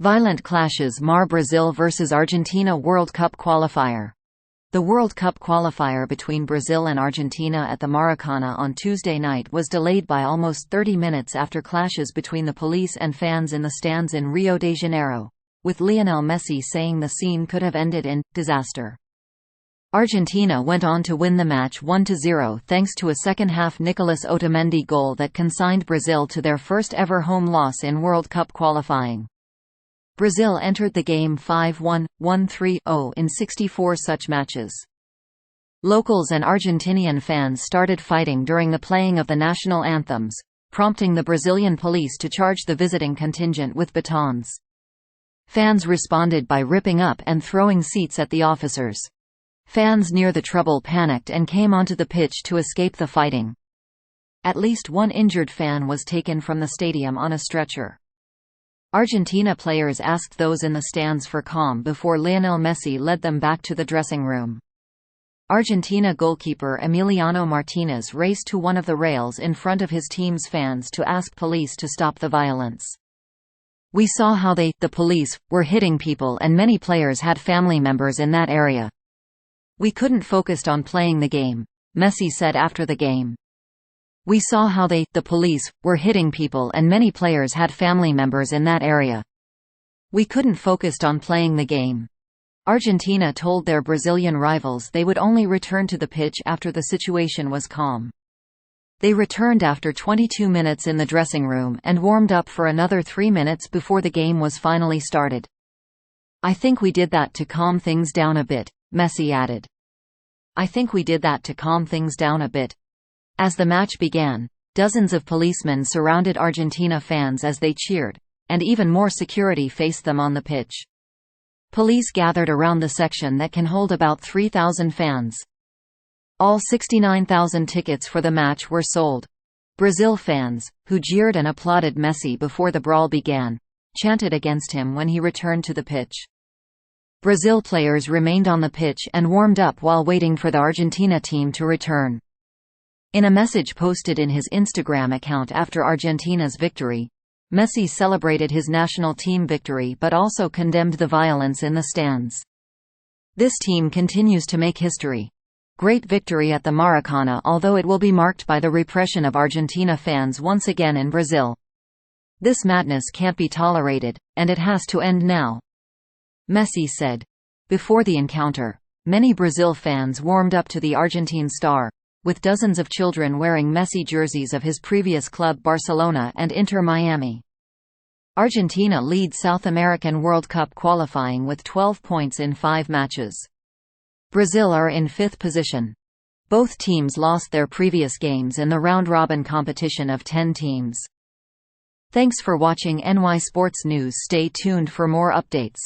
Violent clashes mar Brazil vs Argentina World Cup qualifier. The World Cup qualifier between Brazil and Argentina at the Maracana on Tuesday night was delayed by almost 30 minutes after clashes between the police and fans in the stands in Rio de Janeiro, with Lionel Messi saying the scene could have ended in disaster. Argentina went on to win the match 1-0 thanks to a second-half Nicolás Otamendi goal that consigned Brazil to their first-ever home loss in World Cup qualifying. Brazil entered the game 5-1, 1-3-0 in 64 such matches. Locals and Argentinian fans started fighting during the playing of the national anthems, prompting the Brazilian police to charge the visiting contingent with batons. Fans responded by ripping up and throwing seats at the officers. Fans near the treble panicked and came onto the pitch to escape the fighting. At least one injured fan was taken from the stadium on a stretcher. Argentina players asked those in the stands for calm before Lionel Messi led them back to the dressing room. Argentina goalkeeper Emiliano Martinez raced to one of the rails in front of his team's fans to ask police to stop the violence. "We saw how the police, were hitting people and many players had family members in that area. We couldn't focus on playing the game," Messi said after the game. "We saw how the police, were hitting people and many players had family members in that area. We couldn't focus on playing the game." Argentina told their Brazilian rivals they would only return to the pitch after the situation was calm. They returned after 22 minutes in the dressing room and warmed up for another 3 minutes before the game was finally started. "I think we did that to calm things down a bit," Messi added. "I think we did that to calm things down a bit." As the match began, dozens of policemen surrounded Argentina fans as they cheered, and even more security faced them on the pitch. Police gathered around the section that can hold about 3,000 fans. All 69,000 tickets for the match were sold. Brazil fans, who jeered and applauded Messi before the brawl began, chanted against him when he returned to the pitch. Brazil players remained on the pitch and warmed up while waiting for the Argentina team to return. In a message posted in his Instagram account after Argentina's victory, Messi celebrated his national team victory but also condemned the violence in the stands. "This team continues to make history. Great victory at the Maracana, although it will be marked by the repression of Argentina fans once again in Brazil. This madness can't be tolerated, and it has to end now," Messi said. Before the encounter, many Brazil fans warmed up to the Argentine star, with dozens of children wearing Messi jerseys of his previous club Barcelona and Inter Miami. Argentina lead South American World Cup qualifying with 12 points in 5 matches. Brazil are in 5th position. Both teams lost their previous games in the round-robin competition of 10 teams. Thanks for watching NY Sports News. Stay tuned for more updates.